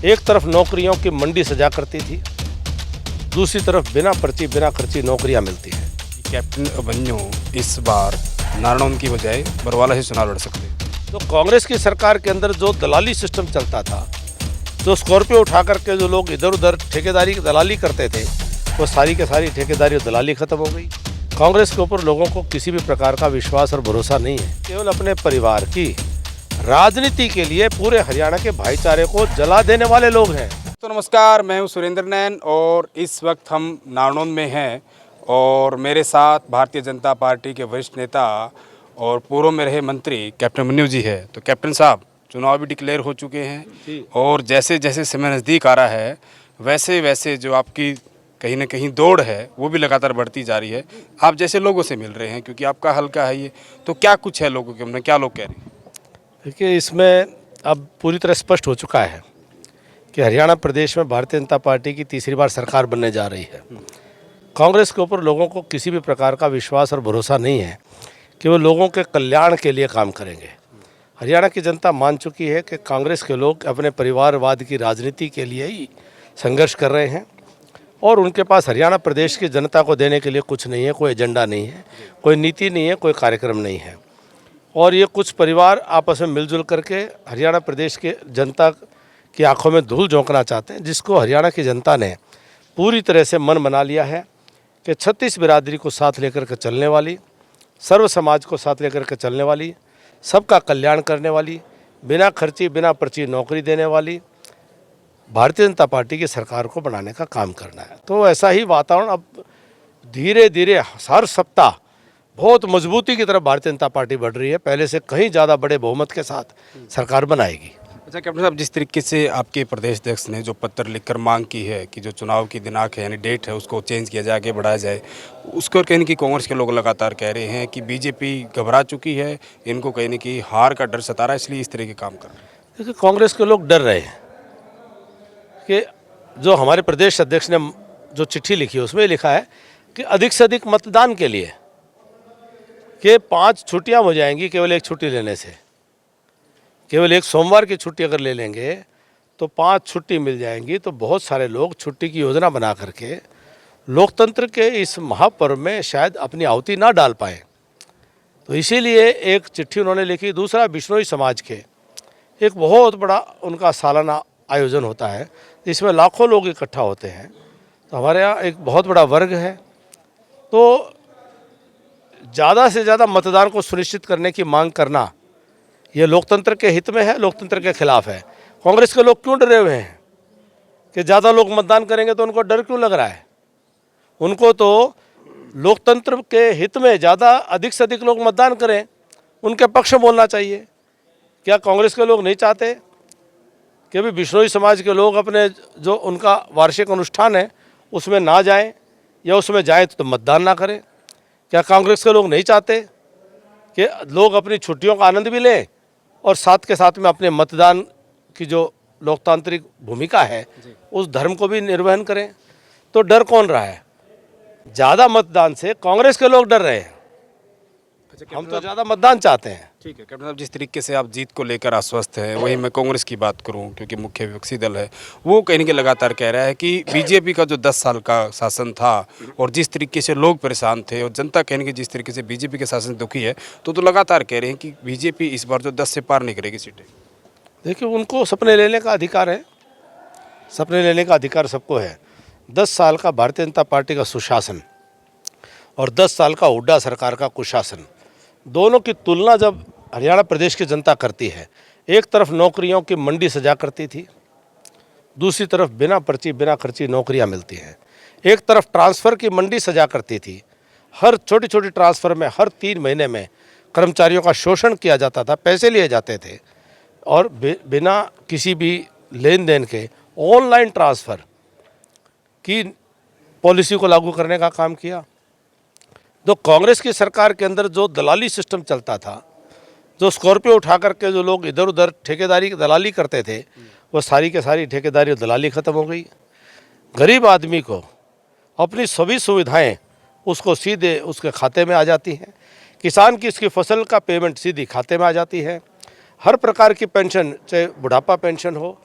एक तरफ नौकरियों की मंडी सजा करती थी, दूसरी तरफ बिना पर्ची बिना खर्ची नौकरियां मिलती हैं। कैप्टन अभिमन्यु इस बार नारनौल की बजाय बरवाला से चुनाव लड़ सकते हैं। तो कांग्रेस की सरकार के अंदर जो दलाली सिस्टम चलता था, जो स्कॉर्पियो उठा करके जो लोग इधर उधर ठेकेदारी की दलाली करते थे, वो सारी के सारी ठेकेदारी और दलाली खत्म हो गई। कांग्रेस के ऊपर लोगों को किसी भी प्रकार का विश्वास और भरोसा नहीं है। केवल अपने परिवार की राजनीति के लिए पूरे हरियाणा के भाईचारे को जला देने वाले लोग हैं। तो नमस्कार, मैं हूं सुरेंद्र नैन और इस वक्त हम नारनौल में हैं और मेरे साथ भारतीय जनता पार्टी के वरिष्ठ नेता और पूर्व में रहे मंत्री कैप्टन अभिमन्यु जी है। तो कैप्टन साहब, चुनाव भी डिक्लेयर हो चुके हैं और जैसे जैसे समय नज़दीक आ रहा है वैसे वैसे जो आपकी कहीं ना कहीं दौड़ है वो भी लगातार बढ़ती जा रही है। आप जैसे लोगों से मिल रहे हैं क्योंकि आपका हल्का है ये, तो क्या कुछ है लोगों के मन, क्या लोग कह रहे हैं? देखिए, इसमें अब पूरी तरह स्पष्ट हो चुका है कि हरियाणा प्रदेश में भारतीय जनता पार्टी की तीसरी बार सरकार बनने जा रही है। कांग्रेस के ऊपर लोगों को किसी भी प्रकार का विश्वास और भरोसा नहीं है कि वो लोगों के कल्याण के लिए काम करेंगे। हरियाणा की जनता मान चुकी है कि कांग्रेस के लोग अपने परिवारवाद की राजनीति के लिए ही संघर्ष कर रहे हैं और उनके पास हरियाणा प्रदेश की जनता को देने के लिए कुछ नहीं है, कोई एजेंडा नहीं है, कोई नीति नहीं है, कोई कार्यक्रम नहीं है। और ये कुछ परिवार आपस में मिलजुल करके हरियाणा प्रदेश के जनता की आंखों में धूल झोंकना चाहते हैं, जिसको हरियाणा की जनता ने पूरी तरह से मन बना लिया है कि 36 बिरादरी को साथ लेकर के चलने वाली, सर्व समाज को साथ लेकर के चलने वाली, सबका कल्याण करने वाली, बिना खर्ची बिना पर्ची नौकरी देने वाली भारतीय जनता पार्टी की सरकार को बनाने का काम करना है। तो ऐसा ही वातावरण अब धीरे धीरे हर सप्ताह बहुत मजबूती की तरफ भारतीय जनता पार्टी बढ़ रही है। पहले से कहीं ज़्यादा बड़े बहुमत के साथ सरकार बनाएगी। अच्छा कैप्टन साहब, जिस तरीके से आपके प्रदेश अध्यक्ष ने जो पत्र लिखकर मांग की है कि जो चुनाव की दिनांक है यानी डेट है उसको चेंज किया जाए, आगे बढ़ाया जाए, उसको कहीं कि कांग्रेस के लोग लगातार कह रहे हैं कि बीजेपी घबरा चुकी है, इनको कहीं कि हार का डर सता रहा है, इसलिए इस तरह के काम कर रहे हैं। देखिए, कांग्रेस के लोग डर रहे हैं कि जो हमारे प्रदेश अध्यक्ष ने जो चिट्ठी लिखी है उसमें लिखा है कि अधिक से अधिक मतदान के लिए कि 5 छुट्टियां हो जाएंगी केवल एक छुट्टी लेने से। केवल एक सोमवार की छुट्टी अगर ले लेंगे तो 5 छुट्टी मिल जाएंगी। तो बहुत सारे लोग छुट्टी की योजना बना करके लोकतंत्र के इस महापर्व में शायद अपनी आहुति ना डाल पाए। तो इसीलिए एक चिट्ठी उन्होंने लिखी। दूसरा, बिश्नोई समाज के एक बहुत बड़ा उनका सालाना आयोजन होता है, इसमें लाखों लोग इकट्ठा होते हैं। तो हमारे यहाँ एक बहुत बड़ा वर्ग है, तो ज़्यादा से ज़्यादा मतदान को सुनिश्चित करने की मांग करना ये लोकतंत्र के हित में है, लोकतंत्र के खिलाफ है। कांग्रेस के लोग क्यों डरे हुए हैं कि ज़्यादा लोग मतदान करेंगे? तो उनको डर क्यों लग रहा है? उनको तो लोकतंत्र के हित में ज़्यादा अधिक से अधिक लोग मतदान करें, उनके पक्ष में बोलना चाहिए। क्या कांग्रेस के लोग नहीं चाहते कि अभी बिश्नोई समाज के लोग अपने जो उनका वार्षिक अनुष्ठान है उसमें ना जाएं, या उसमें जाएं तो मतदान ना करें? क्या कांग्रेस के लोग नहीं चाहते कि लोग अपनी छुट्टियों का आनंद भी लें और साथ के साथ में अपने मतदान की जो लोकतांत्रिक भूमिका है उस धर्म को भी निर्वहन करें? तो डर कौन रहा है? ज़्यादा मतदान से कांग्रेस के लोग डर रहे हैं। हम तो ज़्यादा मतदान चाहते हैं। ठीक है कैप्टन साहब, जिस तरीके से आप जीत को लेकर आश्वस्त हैं, वही मैं कांग्रेस की बात करूं क्योंकि मुख्य विपक्षी दल है, वो कहीं कि लगातार कह रहा है कि बीजेपी का जो 10 साल का शासन था और जिस तरीके से लोग परेशान थे और जनता कहने की जिस तरीके से बीजेपी के शासन दुखी है, तो लगातार कह रहे हैं कि बीजेपी इस बार जो 10 से पार नहीं करेगी सीटें। देखिए, उनको सपने लेने का अधिकार है, सपने लेने का अधिकार सबको है। 10 साल का भारतीय जनता पार्टी का सुशासन और 10 साल का हुड्डा सरकार का कुशासन, दोनों की तुलना जब हरियाणा प्रदेश की जनता करती है, एक तरफ नौकरियों की मंडी सजा करती थी, दूसरी तरफ बिना पर्ची बिना खर्ची नौकरियां मिलती हैं। एक तरफ ट्रांसफ़र की मंडी सजा करती थी, हर छोटी छोटी ट्रांसफ़र में हर 3 महीने में कर्मचारियों का शोषण किया जाता था, पैसे लिए जाते थे और बिना किसी भी लेन देन के ऑनलाइन ट्रांसफ़र की पॉलिसी को लागू करने का काम किया। तो कांग्रेस की सरकार के अंदर जो दलाली सिस्टम चलता था, जो स्कॉर्पियो उठा करके जो लोग इधर उधर ठेकेदारी दलाली करते थे, वो सारी के सारी ठेकेदारी और दलाली ख़त्म हो गई। गरीब आदमी को अपनी सभी सुविधाएं उसको सीधे उसके खाते में आ जाती हैं। किसान की इसकी फसल का पेमेंट सीधी खाते में आ जाती है। हर प्रकार की पेंशन, चाहे बुढ़ापा पेंशन हो,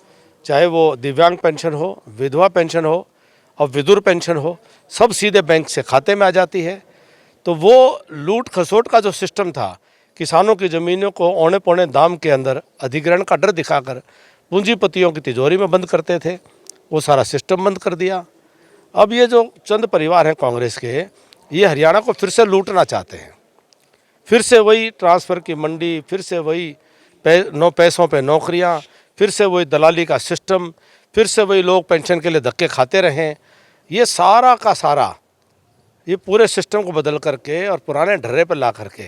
चाहे वो दिव्यांग पेंशन हो, विधवा पेंशन हो और विधुर पेंशन हो, सब सीधे बैंक से खाते में आ जाती है। तो वो लूट खसोट का जो सिस्टम था, किसानों की ज़मीनों को औने पौने दाम के अंदर अधिग्रहण का डर दिखाकर पूंजीपतियों की तिजोरी में बंद करते थे, वो सारा सिस्टम बंद कर दिया। अब ये जो चंद परिवार हैं कांग्रेस के, ये हरियाणा को फिर से लूटना चाहते हैं। फिर से वही ट्रांसफ़र की मंडी, फिर से वही पैसों पे नौकरियां, फिर से वही दलाली का सिस्टम, फिर से वही लोग पेंशन के लिए धक्के खाते रहें। ये सारा का सारा ये पूरे सिस्टम को बदल करके और पुराने ढर्रे पर ला करके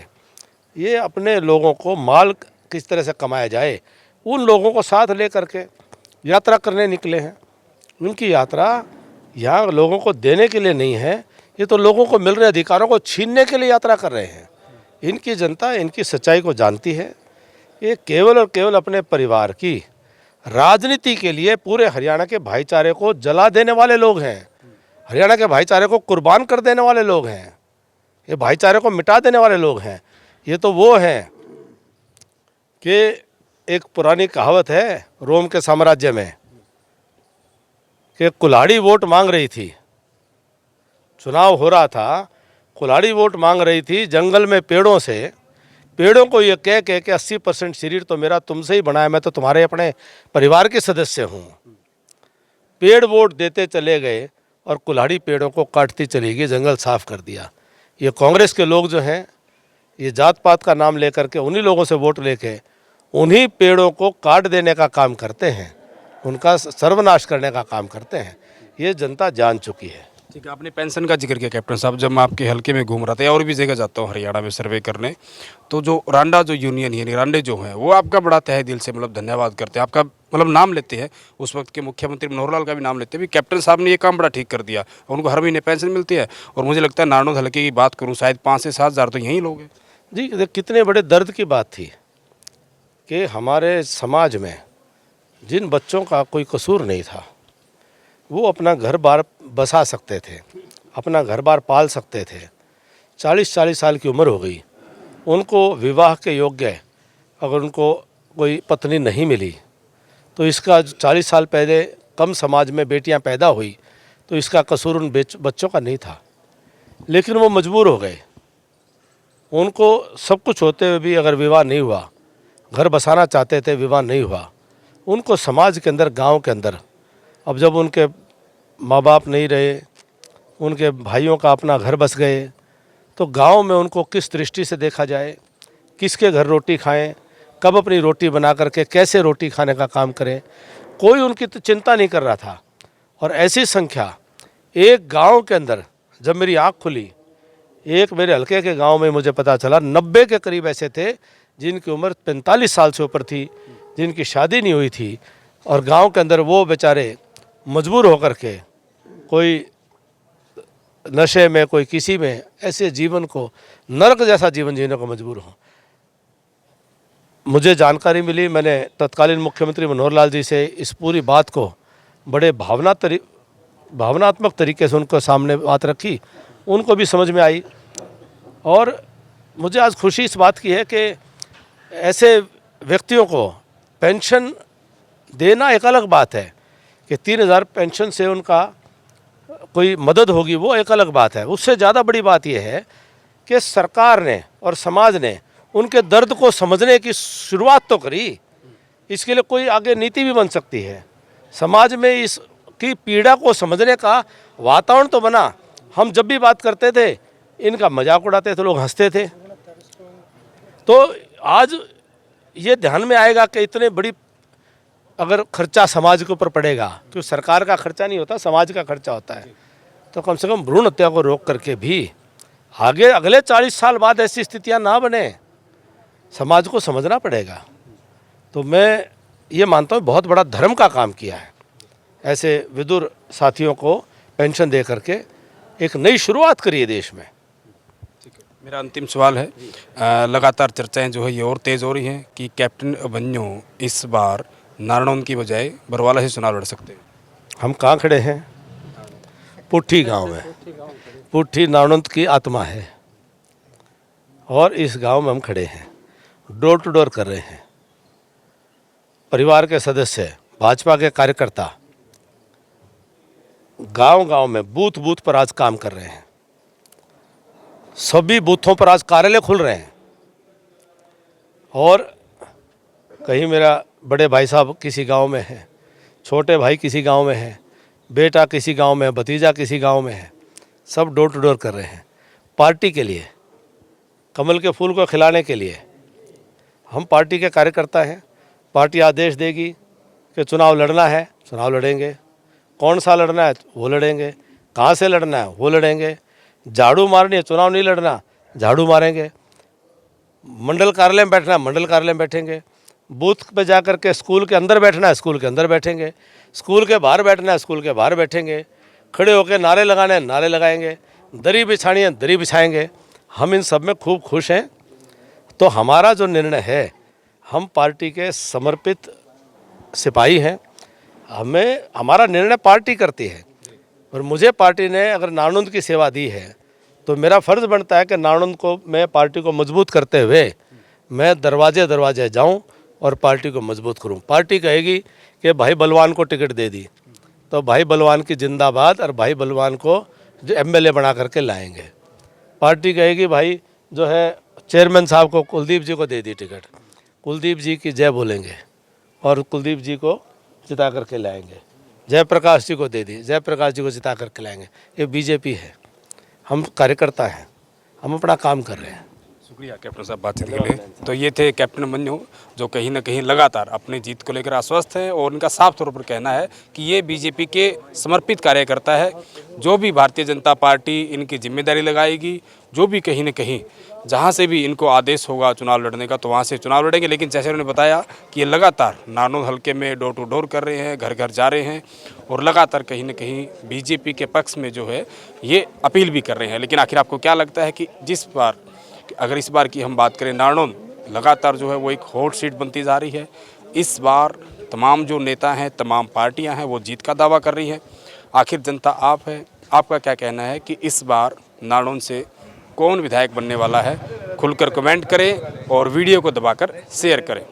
ये अपने लोगों को माल किस तरह से कमाया जाए, उन लोगों को साथ ले करके यात्रा करने निकले हैं। उनकी यात्रा यहाँ लोगों को देने के लिए नहीं है, ये तो लोगों को मिल रहे अधिकारों को छीनने के लिए यात्रा कर रहे हैं। इनकी जनता इनकी सच्चाई को जानती है। ये केवल और केवल अपने परिवार की राजनीति के लिए पूरे हरियाणा के भाईचारे को जला देने वाले लोग हैं, हरियाणा के भाईचारे को कुर्बान कर देने वाले लोग हैं, ये भाईचारे को मिटा देने वाले लोग हैं। ये तो वो हैं कि एक पुरानी कहावत है रोम के साम्राज्य में कि कुल्हाड़ी वोट मांग रही थी, चुनाव हो रहा था, कुल्हाड़ी वोट मांग रही थी जंगल में पेड़ों को ये कह के कि 80% शरीर तो मेरा तुमसे ही बना है, मैं तो तुम्हारे अपने परिवार के सदस्य हूँ। पेड़ वोट देते चले गए और कुल्हाड़ी पेड़ों को काटती चली गई, जंगल साफ कर दिया। ये कांग्रेस के लोग जो हैं, ये जात पात का नाम लेकर के उन्हीं लोगों से वोट लेके उन्हीं पेड़ों को काट देने का काम करते हैं, उनका सर्वनाश करने का काम करते हैं। ये जनता जान चुकी है। ठीक है, आपने पेंशन का जिक्र किया कैप्टन साहब। जब मैं आपके हल्के में घूम रहा था या और भी जगह जाता हूँ हरियाणा में सर्वे करने, तो जो रांडा जो यूनियन है, रांडे जो हैं, वो आपका बड़ा तहे दिल से मतलब धन्यवाद करते हैं, आपका मतलब नाम लेते हैं। उस वक्त के मुख्यमंत्री मनोहर लाल का भी नाम लेते हैं, भी कैप्टन साहब ने ये काम बड़ा ठीक कर दिया। उनको हर महीने पेंशन मिलती है। और मुझे लगता है नारनौल हल्के की बात करूँ, शायद 5 से 7 हज़ार तो यहीं लोग हैं। जी, कितने बड़े दर्द की बात थी कि हमारे समाज में जिन बच्चों का कोई कसूर नहीं था, वो अपना घर बार बसा सकते थे, अपना घर बार पाल सकते थे। 40-40 साल की उम्र हो गई, उनको विवाह के योग्य अगर उनको कोई पत्नी नहीं मिली, तो इसका 40 साल पहले कम समाज में बेटियां पैदा हुई, तो इसका कसूर उन बच्चों का नहीं था। लेकिन वो मजबूर हो गए, उनको सब कुछ होते हुए भी अगर विवाह नहीं हुआ, घर बसाना चाहते थे, विवाह नहीं हुआ, उनको समाज के अंदर, गांव के अंदर, अब जब उनके माँ बाप नहीं रहे, उनके भाइयों का अपना घर बस गए, तो गांव में उनको किस दृष्टि से देखा जाए, किसके घर रोटी खाएं, कब अपनी रोटी बना करके कैसे रोटी खाने का काम करें, कोई उनकी तो चिंता नहीं कर रहा था। और ऐसी संख्या एक गांव के अंदर, जब मेरी आँख खुली, एक मेरे हल्के के गांव में मुझे पता चला 90 के करीब ऐसे थे जिनकी उम्र 45 साल से ऊपर थी, जिनकी शादी नहीं हुई थी। और गांव के अंदर वो बेचारे मजबूर होकर के कोई नशे में, कोई किसी में, ऐसे जीवन को, नरक जैसा जीवन जीने को मजबूर हो। मुझे जानकारी मिली, मैंने तत्कालीन मुख्यमंत्री मनोहर लाल जी से इस पूरी बात को बड़े भावनात्मक तरीके से उनको सामने बात रखी, उनको भी समझ में आई। और मुझे आज खुशी इस बात की है कि ऐसे व्यक्तियों को पेंशन देना एक अलग बात है, कि 3000 पेंशन से उनका कोई मदद होगी, वो एक अलग बात है। उससे ज़्यादा बड़ी बात यह है कि सरकार ने और समाज ने उनके दर्द को समझने की शुरुआत तो करी। इसके लिए कोई आगे नीति भी बन सकती है, समाज में इसकी पीड़ा को समझने का वातावरण तो बना। हम जब भी बात करते थे, इनका मजाक उड़ाते थे, लोग हंसते थे। तो आज ये ध्यान में आएगा कि इतने बड़ी अगर खर्चा समाज के ऊपर पड़ेगा, क्योंकि सरकार का खर्चा नहीं होता, समाज का खर्चा होता है, तो कम से कम भ्रूण हत्या को रोक करके भी आगे अगले 40 साल बाद ऐसी स्थितियां ना बने, समाज को समझना पड़ेगा। तो मैं ये मानता हूँ बहुत बड़ा धर्म का काम किया है, ऐसे विदुर साथियों को पेंशन दे करके एक नई शुरुआत करी है देश में। मेरा अंतिम सवाल है, लगातार चर्चाएं जो है ये और तेज़ हो रही हैं कि कैप्टन अभिमन्यु इस बार नारनौल की बजाय बरवाला से चुनाव लड़ सकते हैं। हम कहाँ खड़े हैं? पुट्ठी गांव में। पुट्ठी नारनौल की आत्मा है और इस गांव में हम खड़े हैं, डोर टू डोर कर रहे हैं। परिवार के सदस्य भाजपा के कार्यकर्ता गांव-गांव में बूथ बूथ पर आज काम कर रहे हैं। सभी बूथों पर आज कार्यालय खुल रहे हैं और कहीं मेरा बड़े भाई साहब किसी गांव में है, छोटे भाई किसी गांव में है, बेटा किसी गांव में है, भतीजा किसी गांव में है, सब डोर टू डोर कर रहे हैं पार्टी के लिए, कमल के फूल को खिलाने के लिए। हम पार्टी के कार्यकर्ता हैं। पार्टी आदेश देगी कि चुनाव लड़ना है, चुनाव लड़ेंगे। कौन सा लड़ना है वो लड़ेंगे, कहाँ से लड़ना है वो लड़ेंगे। झाड़ू मारनी है, चुनाव नहीं लड़ना, झाड़ू मारेंगे। मंडल कार्यालय में बैठना है, मंडल कार्यालय में बैठेंगे। बूथ पे जा कर के स्कूल के अंदर बैठना है, स्कूल के अंदर बैठेंगे। स्कूल के बाहर बैठना है, स्कूल के बाहर बैठेंगे। खड़े होकर नारे लगाने हैं, नारे लगाएंगे। दरी बिछानी है, दरी बिछाएंगे। हम इन सब में खूब खुश हैं। तो हमारा जो निर्णय है, हम पार्टी के समर्पित सिपाही हैं। हमारा निर्णय पार्टी करती है और मुझे पार्टी ने अगर नारनौंद की सेवा दी है तो मेरा फ़र्ज़ बनता है कि नारनौंद को मैं पार्टी को मजबूत करते हुए मैं दरवाजे दरवाजे जाऊं और पार्टी को मजबूत करूं। पार्टी कहेगी कि भाई बलवान को टिकट दे दी तो भाई बलवान की जिंदाबाद और भाई बलवान को जो एमएलए बना करके लाएंगे। पार्टी कहेगी भाई जो है चेयरमैन साहब को, कुलदीप जी को दे दी टिकट, कुलदीप जी की जय बोलेंगे और कुलदीप जी को जिता करके लाएंगे। जयप्रकाश जी को दे दी, जयप्रकाश जी को जिता करके लाएंगे। ये बीजेपी है, हम कार्यकर्ता हैं, हम अपना काम कर रहे हैं। शुक्रिया कैप्टन साहब बातचीत के लिए। तो ये थे कैप्टन मन्नू, जो कहीं ना कहीं लगातार अपनी जीत को लेकर आश्वस्त हैं और इनका साफ तौर पर कहना है कि ये बीजेपी के समर्पित कार्यकर्ता है। जो भी भारतीय जनता पार्टी इनकी जिम्मेदारी लगाएगी, जो भी कहीं ना कहीं जहाँ से भी इनको आदेश होगा चुनाव लड़ने का, तो वहाँ से चुनाव लड़ेंगे। लेकिन जैसे उन्होंने बताया कि ये लगातार नारनौंद हल्के में डोर टू डोर कर रहे हैं, घर घर जा रहे हैं और लगातार कहीं ना कहीं बीजेपी के पक्ष में जो है ये अपील भी कर रहे हैं। लेकिन आखिर आपको क्या लगता है कि अगर इस बार की हम बात करें, नारनौंद लगातार जो है वो एक हॉट सीट बनती जा रही है। इस बार तमाम जो नेता हैं, तमाम पार्टियां हैं, वो जीत का दावा कर रही हैं। आखिर जनता आप है, आपका क्या कहना है कि इस बार नारनौंद से कौन विधायक बनने वाला है? खुलकर कमेंट करें और वीडियो को दबाकर शेयर करें।